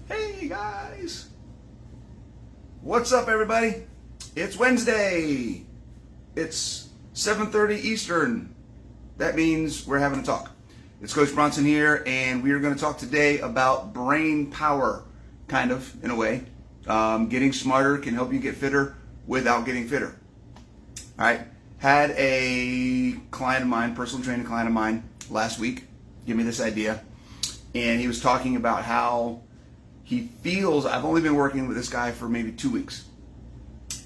Hey guys, what's up everybody? It's Wednesday. It's 7:30 Eastern. That means we're having a talk. It's Coach Bronson here, and we are going to talk today about brain power, kind of, in a way. Getting smarter can help you get fitter without getting fitter. All right. Had a client of mine, personal training client of mine, last week give me this idea, and he was talking about how he feels. I've only been working with this guy for maybe 2 weeks,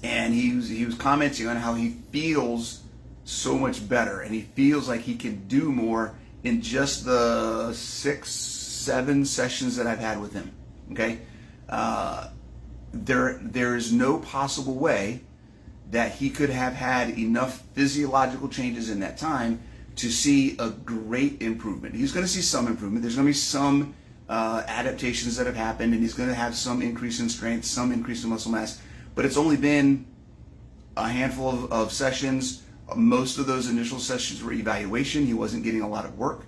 and he was commenting on how he feels so much better, and he feels like he can do more in just the 6-7 sessions that I've had with him. Okay, there is no possible way that he could have had enough physiological changes in that time to see a great improvement. He's going to see some improvement. There's going to be some adaptations that have happened, and he's going to have some increase in strength, some increase in muscle mass, but it's only been a handful of sessions. Most of those initial sessions were evaluation. He wasn't getting a lot of work,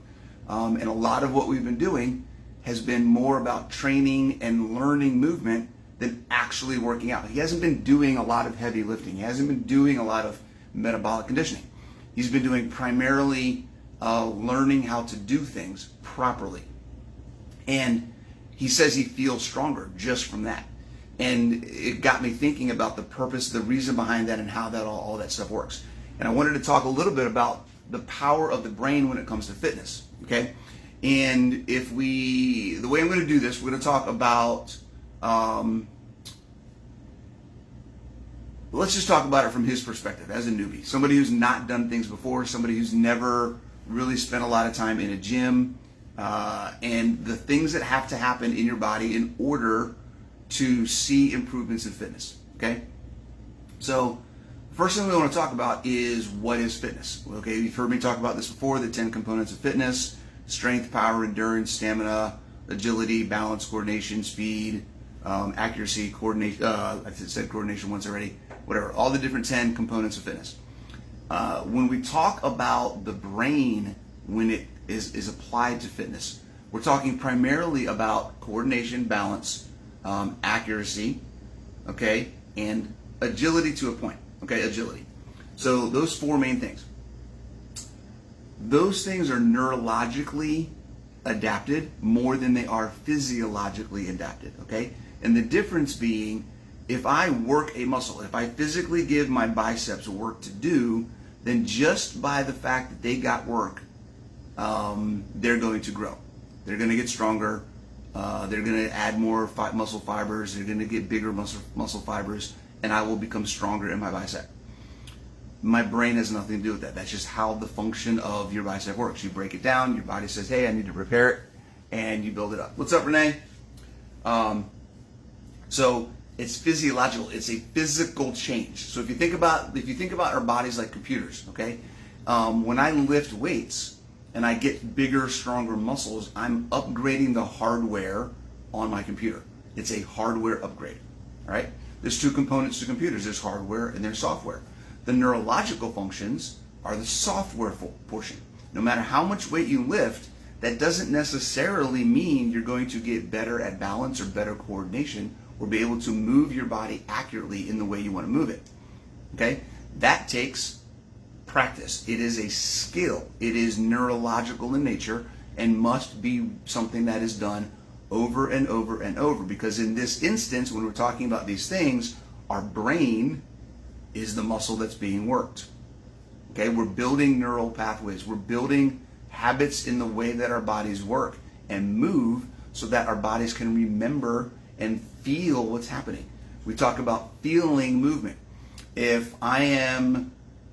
and a lot of what we've been doing has been more about training and learning movement than actually working out. He hasn't been doing a lot of heavy lifting. He hasn't been doing a lot of metabolic conditioning. He's been doing primarily learning how to do things properly. And he says he feels stronger just from that. And it got me thinking about the purpose, the reason behind that, and how that all that stuff works. And I wanted to talk a little bit about the power of the brain when it comes to fitness, okay? And the way I'm going to do this, we're going to talk about, let's just talk about it from his perspective as a newbie, somebody who's not done things before, somebody who's never really spent a lot of time in a gym, and the things that have to happen in your body in order to see improvements in fitness, okay? So first thing we want to talk about is, what is fitness? Okay, you've heard me talk about this before, the 10 components of fitness: strength, power, endurance, stamina, agility, balance, coordination, speed, accuracy, coordination. I said coordination once already. Whatever, all the different 10 components of fitness. When we talk about the brain, when it is applied to fitness, we're talking primarily about coordination, balance, accuracy, okay, and agility to a point. Okay, agility. So those 4 main things. Those things are neurologically adapted more than they are physiologically adapted, okay? And the difference being, if I work a muscle, if I physically give my biceps work to do, then just by the fact that they got work, they're going to grow. They're going to get stronger. They're going to add more muscle fibers. They're going to get bigger muscle fibers, and I will become stronger in my bicep. My brain has nothing to do with that. That's just how the function of your bicep works. You break it down, your body says, hey, I need to repair it, and you build it up. What's up, Renee? So it's physiological. It's a physical change. So if you think about our bodies like computers, okay? When I lift weights and I get bigger, stronger muscles, I'm upgrading the hardware on my computer. It's a hardware upgrade, all right? There's 2 components to computers. There's hardware and there's software. The neurological functions are the software portion. No matter how much weight you lift, that doesn't necessarily mean you're going to get better at balance or better coordination or be able to move your body accurately in the way you want to move it. Okay? That takes practice. It is a skill. It is neurological in nature and must be something that is done over and over and over, because in this instance, when we're talking about these things, our brain is the muscle that's being worked. Okay, we're building neural pathways. We're building habits in the way that our bodies work and move so that our bodies can remember and feel what's happening. We talk about feeling movement. If I am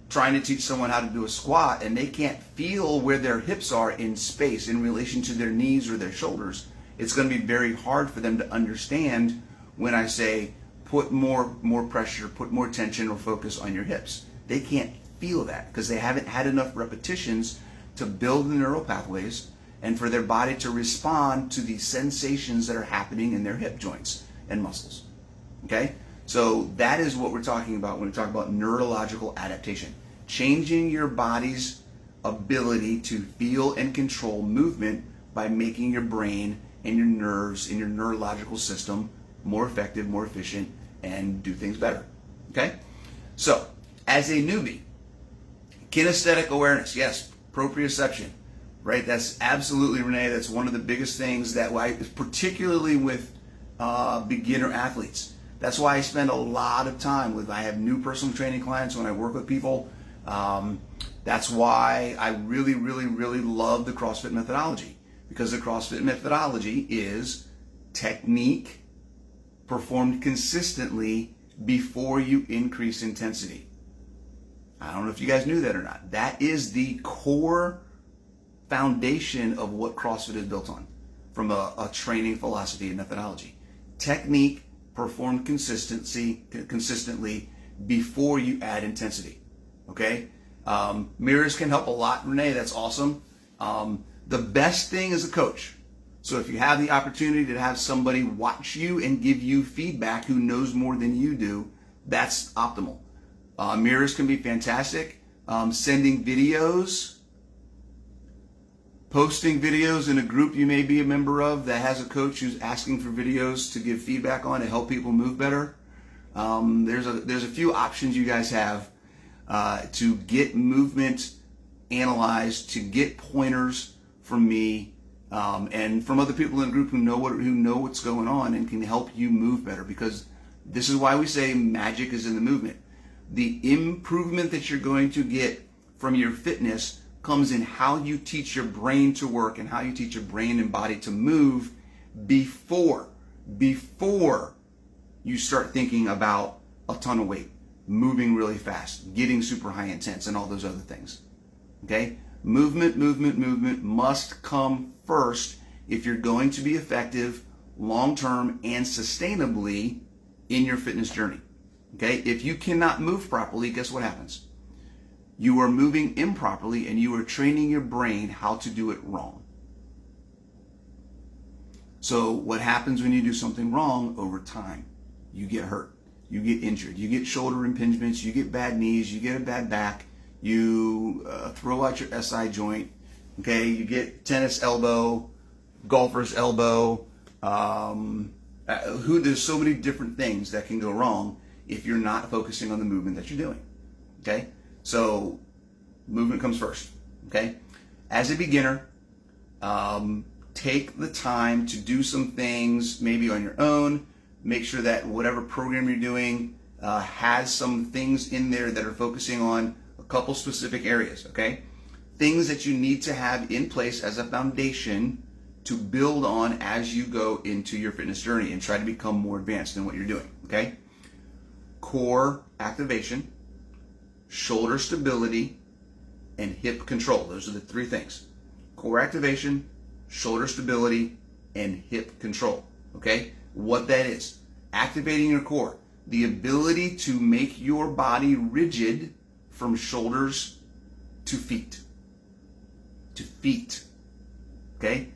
trying to teach someone how to do a squat and they can't feel where their hips are in space in relation to their knees or their shoulders, it's going to be very hard for them to understand when I say, put more pressure, put more tension or focus on your hips. They can't feel that because they haven't had enough repetitions to build the neural pathways and for their body to respond to the sensations that are happening in their hip joints and muscles. Okay? So that is what we're talking about when we talk about neurological adaptation. Changing your body's ability to feel and control movement by making your brain and your nerves and your neurological system more effective, more efficient, and do things better. Okay? So, as a newbie, kinesthetic awareness, yes, proprioception, right? That's absolutely, Renee, that's one of the biggest things that particularly with beginner athletes. That's why I spend a lot of time I have new personal training clients when I work with people. That's why I really, really, really love the CrossFit methodology, because the CrossFit methodology is technique performed consistently before you increase intensity. I don't know if you guys knew that or not. That is the core foundation of what CrossFit is built on from a training philosophy and methodology. Technique performed consistently before you add intensity. Okay? Mirrors can help a lot, Renee. That's awesome. The best thing is a coach. So if you have the opportunity to have somebody watch you and give you feedback who knows more than you do, that's optimal. Mirrors can be fantastic. Sending videos, posting videos in a group you may be a member of that has a coach who's asking for videos to give feedback on to help people move better. There's a few options you guys have to get movement analyzed, to get pointers from me and from other people in the group who know what's going on and can help you move better. Because this is why we say magic is in the movement. The improvement that you're going to get from your fitness comes in how you teach your brain to work and how you teach your brain and body to move before you start thinking about a ton of weight, moving really fast, getting super high intense, and all those other things. Okay? Movement must come first if you're going to be effective long-term and sustainably in your fitness journey. Okay? If you cannot move properly, guess what happens? You are moving improperly and you are training your brain how to do it wrong. So what happens when you do something wrong over time? You get hurt. You get injured. You get shoulder impingements. You get bad knees. You get a bad back. You throw out your SI joint. Okay? You get tennis elbow, golfer's elbow. There's so many different things that can go wrong if you're not focusing on the movement that you're doing. Okay? So movement comes first. Okay? As a beginner, take the time to do some things maybe on your own. Make sure that whatever program you're doing has some things in there that are focusing on a couple specific areas. Okay? Things that you need to have in place as a foundation to build on as you go into your fitness journey and try to become more advanced in what you're doing. Okay? Core activation, shoulder stability, and hip control. Those are the three things. Core activation, shoulder stability, and hip control. Okay? What that is. Activating your core. The ability to make your body rigid from shoulders to feet. To feet. Okay?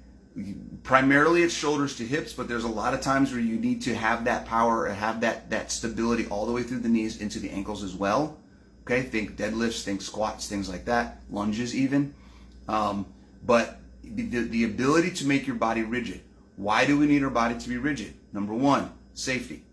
Primarily it's shoulders to hips, but there's a lot of times where you need to have that power and have that stability all the way through the knees into the ankles as well. Okay, think deadlifts, think squats, things like that, lunges even. But the ability to make your body rigid. Why do we need our body to be rigid? Number one, safety.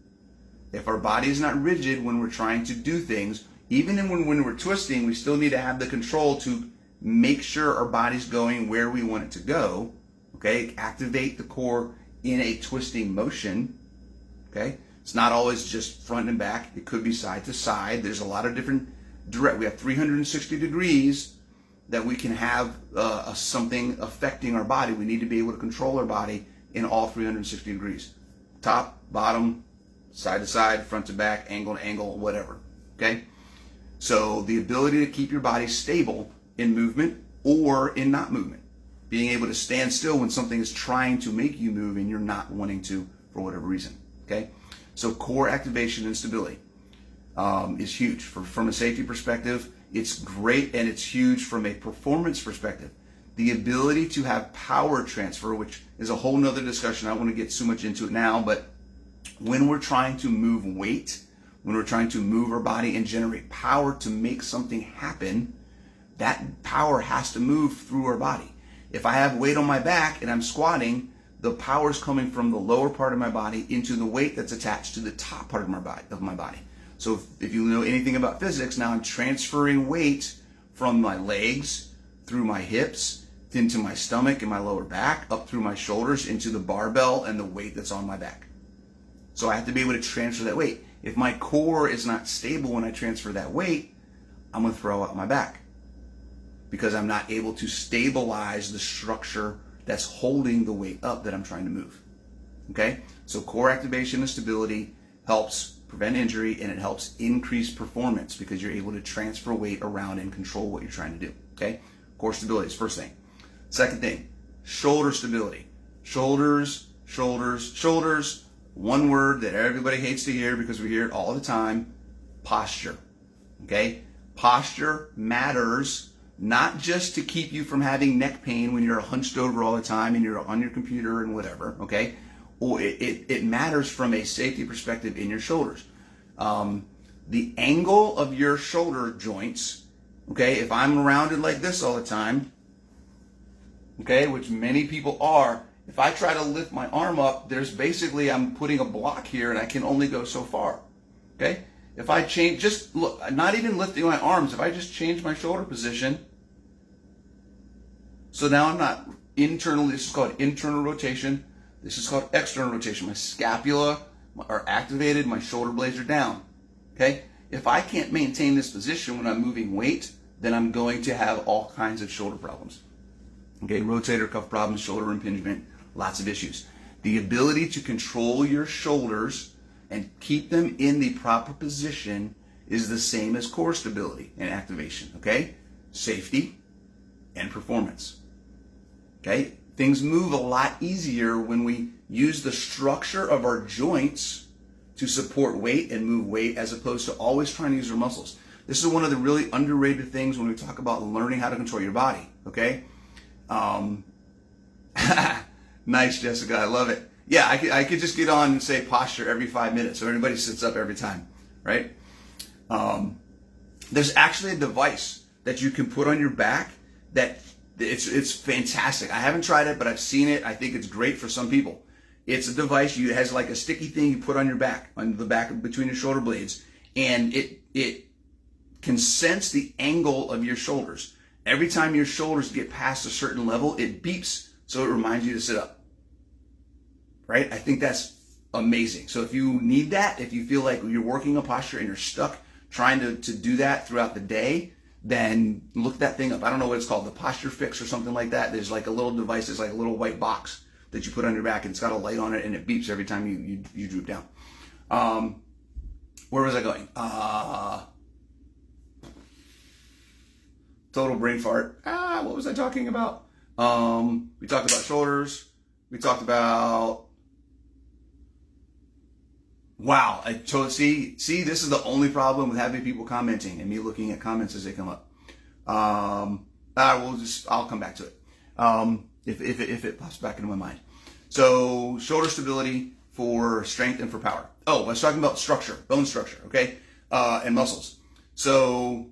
If our body is not rigid when we're trying to do things, even when we're twisting, we still need to have the control to make sure our body's going where we want it to go. Okay, activate the core in a twisting motion. Okay, it's not always just front and back. It could be side to side. There's a lot of different we have 360 degrees that we can have something affecting our body. We need to be able to control our body in all 360 degrees. Top, bottom, side to side, front to back, angle to angle, whatever. Okay? So the ability to keep your body stable in movement or in not movement. Being able to stand still when something is trying to make you move and you're not wanting to for whatever reason. Okay? So core activation and stability is huge. From a safety perspective, it's great, and it's huge from a performance perspective. The ability to have power transfer, which is a whole nother discussion. I don't want to get too much into it now, but when we're trying to move weight, when we're trying to move our body and generate power to make something happen, that power has to move through our body. If I have weight on my back and I'm squatting, the power is coming from the lower part of my body into the weight that's attached to the top part of my body. So if you know anything about physics, now I'm transferring weight from my legs through my hips into my stomach and my lower back, up through my shoulders into the barbell and the weight that's on my back. So I have to be able to transfer that weight. If my core is not stable when I transfer that weight, I'm going to throw out my back because I'm not able to stabilize the structure that's holding the weight up that I'm trying to move. Okay? So core activation and stability helps prevent injury, and it helps increase performance because you're able to transfer weight around and control what you're trying to do. Okay? Core stability is first thing. Second thing, shoulder stability. Shoulders, shoulders, shoulders. One word that everybody hates to hear because we hear it all the time, posture. Okay? Posture matters not just to keep you from having neck pain when you're hunched over all the time and you're on your computer and whatever, okay? Or it matters from a safety perspective in your shoulders. The angle of your shoulder joints, okay, if I'm rounded like this all the time, okay, which many people are, if I try to lift my arm up, there's basically, I'm putting a block here and I can only go so far, okay? If I change, just look, not even lifting my arms, if I just change my shoulder position, so now I'm not internally, this is called internal rotation, this is called external rotation. My scapula are activated, my shoulder blades are down, okay? If I can't maintain this position when I'm moving weight, then I'm going to have all kinds of shoulder problems, okay? Rotator cuff problems, shoulder impingement, lots of issues. The ability to control your shoulders and keep them in the proper position is the same as core stability and activation, okay? Safety and performance, okay? Things move a lot easier when we use the structure of our joints to support weight and move weight as opposed to always trying to use our muscles. This is one of the really underrated things when we talk about learning how to control your body, okay? Nice, Jessica, I love it. Yeah, I could just get on and say posture every 5 minutes so everybody sits up every time, right? There's actually a device that you can put on your back that it's fantastic. I haven't tried it, but I've seen it. I think it's great for some people. It's a device, it has like a sticky thing you put on your back, on the back between your shoulder blades, and it can sense the angle of your shoulders. Every time your shoulders get past a certain level, it beeps, so it reminds you to sit up. Right? I think that's amazing. So if you need that, if you feel like you're working a posture and you're stuck trying to do that throughout the day, then look that thing up. I don't know what it's called, the Posture Fix or something like that. There's like a little device, it's like a little white box that you put on your back, and it's got a light on it, and it beeps every time you droop down. Where was I going? Total brain fart. What was I talking about? We talked about shoulders. We talked about... Wow, see, this is the only problem with having people commenting and me looking at comments as they come up. I'll come back to it if it pops back into my mind. So shoulder stability for strength and for power. Oh, I was talking about structure, bone structure, okay, and muscles. So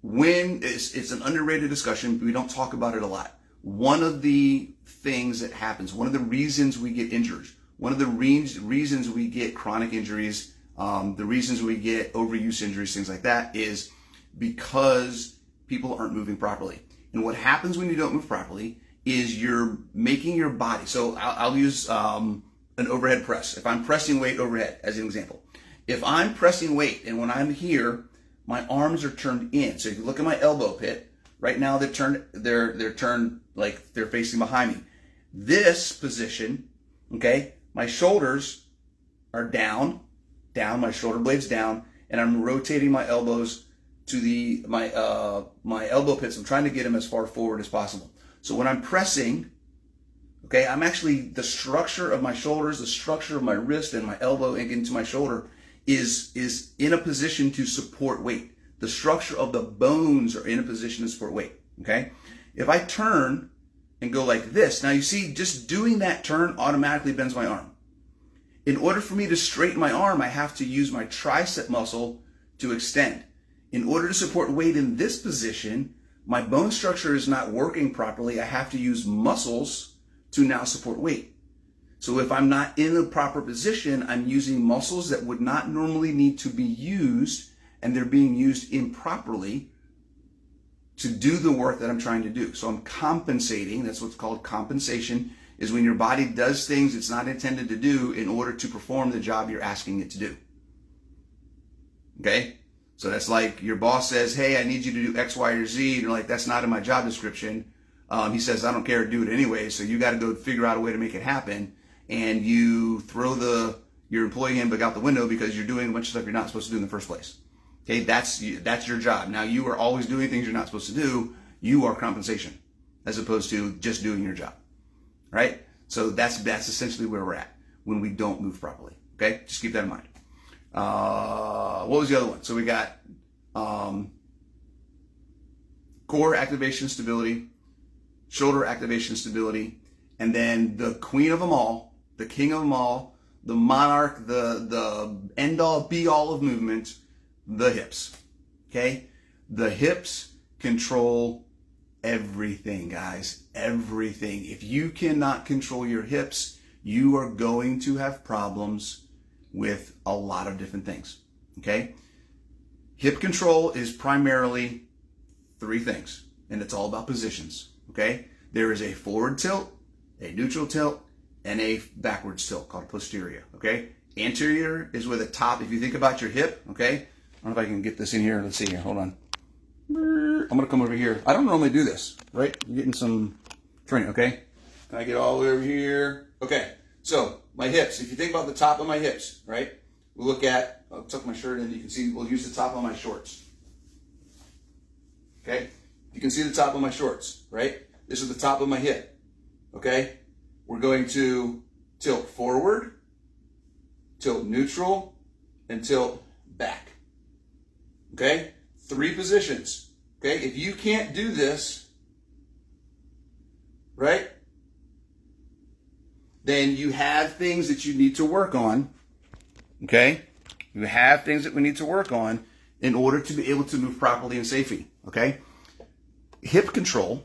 when it's an underrated discussion, we don't talk about it a lot. One of the things that happens, one of the reasons we get injured, one of the reasons we get chronic injuries, the reasons we get overuse injuries, things like that, is because people aren't moving properly. And what happens when you don't move properly is you're making your body, so I'll use an overhead press. If I'm pressing weight overhead, as an example. If I'm pressing weight and when I'm here, my arms are turned in. So if you look at my elbow pit, right now they're turned like they're facing behind me. This position, okay, my shoulders are down, my shoulder blades down, and I'm rotating my elbows to my elbow pits. I'm trying to get them as far forward as possible. So when I'm pressing, okay, I'm actually, the structure of my shoulders, the structure of my wrist and my elbow and into my shoulder is in a position to support weight. The structure of the bones are in a position to support weight, okay? If I turn and go like this, now you see, just doing that turn automatically bends my arm. In order for me to straighten my arm, I have to use my tricep muscle to extend. In order to support weight in this position, my bone structure is not working properly. I have to use muscles to now support weight. So if I'm not in the proper position, I'm using muscles that would not normally need to be used, and they're being used improperly to do the work that I'm trying to do. So I'm compensating. That's what's called compensation, is when your body does things it's not intended to do in order to perform the job you're asking it to do. Okay? So that's like your boss says, hey, I need you to do X, Y, or Z. And you're like, that's not in my job description. He says, I don't care, do it anyway. So you got to go figure out a way to make it happen. And you throw your employee handbook out the window because you're doing a bunch of stuff you're not supposed to do in the first place. Okay, that's your job. Now you are always doing things you're not supposed to do. You are compensation, as opposed to just doing your job, right? So that's essentially where we're at when we don't move properly. Okay, just keep that in mind. What was the other one? So we got core activation stability, shoulder activation stability, and then the queen of them all, the king of them all, the monarch, the end all be all of movement, the hips. Okay? The hips control everything, guys. Everything. If you cannot control your hips, you are going to have problems with a lot of different things. Okay? Hip control is primarily 3 things, and it's all about positions. Okay? There is a forward tilt, a neutral tilt, and a backwards tilt called posterior. Okay? Anterior is where the top, if you think about your hip, okay? I don't know if I can get this in here. Let's see here. Hold on. I'm going to come over here. I don't normally do this, right? You're getting some training, okay? Can I get all the way over here? Okay. So, my hips. If you think about the top of my hips, right? We'll look at, I'll tuck my shirt in. You can see, we'll use the top of my shorts. Okay? You can see the top of my shorts, right? This is the top of my hip. Okay? We're going to tilt forward, tilt neutral, and tilt back. Okay? 3 positions. Okay? If you can't do this, right? Then you have things that you need to work on. Okay? You have things that we need to work on in order to be able to move properly and safely. Okay? Hip control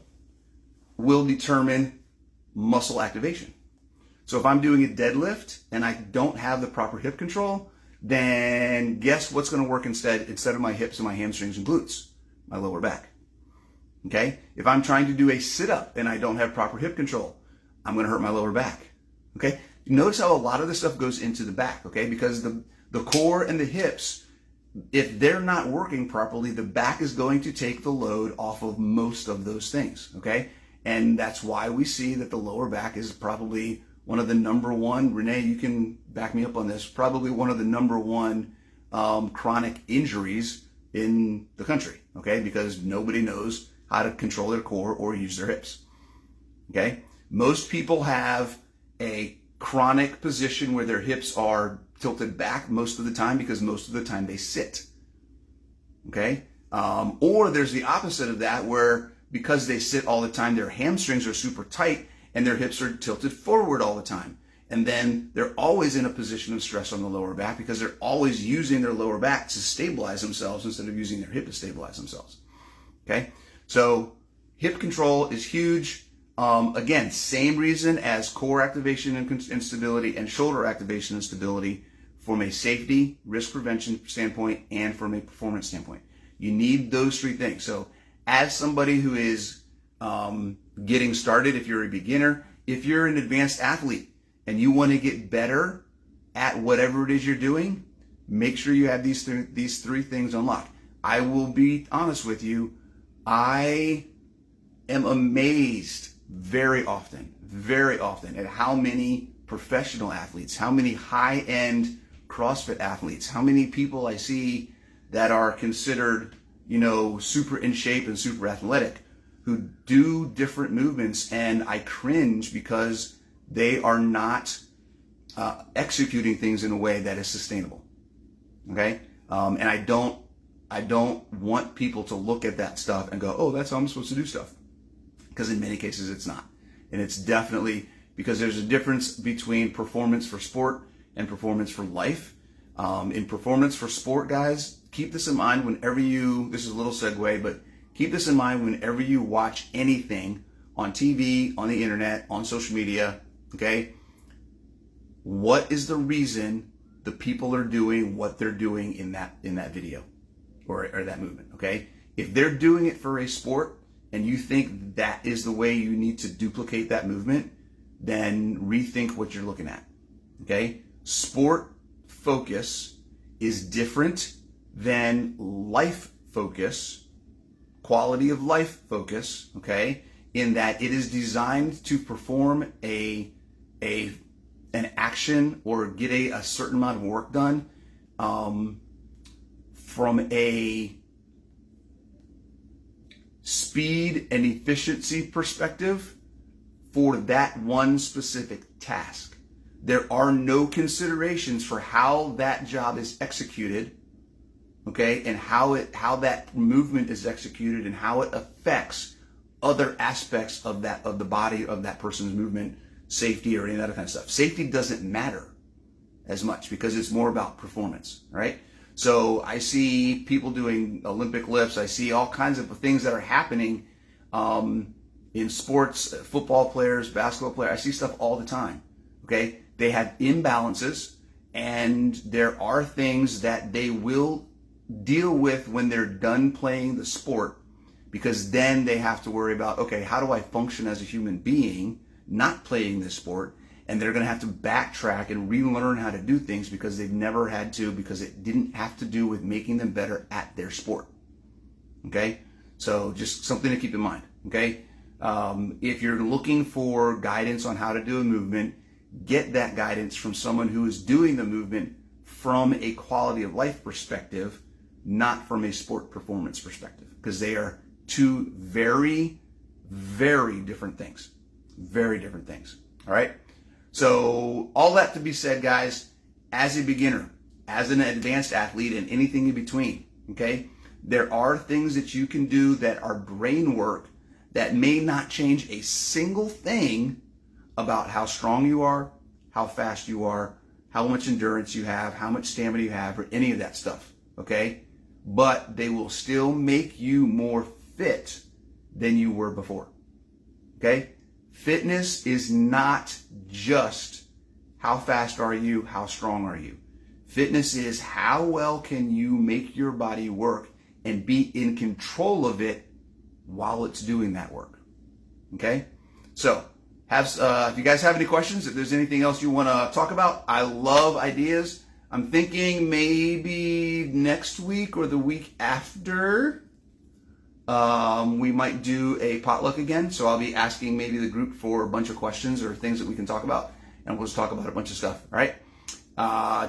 will determine muscle activation. So if I'm doing a deadlift and I don't have the proper hip control, then guess what's going to work instead of my hips and my hamstrings and glutes? My lower back. Okay? If I'm trying to do a sit-up and I don't have proper hip control, I'm going to hurt my lower back. Okay? Notice how a lot of this stuff goes into the back, okay? Because the core and the hips, if they're not working properly, the back is going to take the load off of most of those things, okay? And that's why we see that the lower back is probably one of the number one, Renee, you can back me up on this, probably one of the number one chronic injuries in the country, okay? Because nobody knows how to control their core or use their hips, okay? Most people have a chronic position where their hips are tilted back most of the time because most of the time they sit, okay? Or there's the opposite of that where because they sit all the time, their hamstrings are super tight and their hips are tilted forward all the time. And then they're always in a position of stress on the lower back because they're always using their lower back to stabilize themselves instead of using their hip to stabilize themselves. Okay? So hip control is huge. Again, same reason as core activation and stability and shoulder activation and stability from a safety, risk prevention standpoint and from a performance standpoint. You need those 3 things. So as somebody who is getting started, if you're a beginner, if you're an advanced athlete and you want to get better at whatever it is you're doing, make sure you have these 3 things unlocked. I will be honest with you, I am amazed very often at how many professional athletes, how many high-end CrossFit athletes, how many people I see that are considered, super in shape and super athletic, who do different movements, and I cringe because they are not executing things in a way that is sustainable. Okay, and I don't want people to look at that stuff and go, "Oh, that's how I'm supposed to do stuff," because in many cases it's not, and it's definitely because there's a difference between performance for sport and performance for life. In performance for sport, guys, keep this in mind whenever this is a little segue, but keep this in mind whenever you watch anything on TV, on the internet, on social media, okay? What is the reason the people are doing what they're doing in that video or that movement, okay? If they're doing it for a sport and you think that is the way you need to duplicate that movement, then rethink what you're looking at, okay? Sport focus is different than life focus, quality of life focus, okay? In that it is designed to perform an action or get a certain amount of work done from a speed and efficiency perspective for that one specific task. There are no considerations for how that job is executed, okay, and how that movement is executed and how it affects other aspects of the body of that person's movement, safety, or any of that kind of stuff. Safety doesn't matter as much because it's more about performance, right? So I see people doing Olympic lifts. I see all kinds of things that are happening in sports, football players, basketball players. I see stuff all the time, okay? They have imbalances, and there are things that they will deal with when they're done playing the sport, because then they have to worry about, okay, how do I function as a human being not playing this sport? And they're going to have to backtrack and relearn how to do things because they've never had to, because it didn't have to do with making them better at their sport. Okay? So just something to keep in mind. Okay? If you're looking for guidance on how to do a movement, get that guidance from someone who is doing the movement from a quality of life perspective, not from a sport performance perspective, because they are two very, very different things. Very different things. All right? So all that to be said, guys, as a beginner, as an advanced athlete, and anything in between, okay, there are things that you can do that are brain work that may not change a single thing about how strong you are, how fast you are, how much endurance you have, how much stamina you have, or any of that stuff, okay? But they will still make you more fit than you were before, okay? Fitness is not just how fast are you, how strong are you. Fitness is how well can you make your body work and be in control of it while it's doing that work. Okay? So, if you guys have any questions, if there's anything else you want to talk about, I love ideas. I'm thinking maybe next week or the week after, we might do a potluck again. So I'll be asking maybe the group for a bunch of questions or things that we can talk about, and we'll just talk about a bunch of stuff. All right.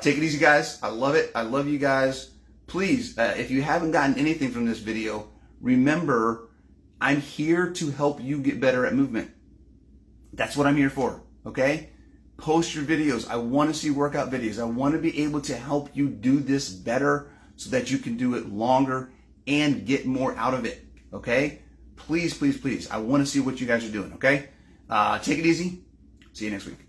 Take it easy, guys. I love it. I love you guys. Please, if you haven't gotten anything from this video, remember, I'm here to help you get better at movement. That's what I'm here for. Okay. Post your videos. I want to see workout videos. I want to be able to help you do this better so that you can do it longer and get more out of it. Okay? Please, please, please. I want to see what you guys are doing. Okay? Take it easy. See you next week.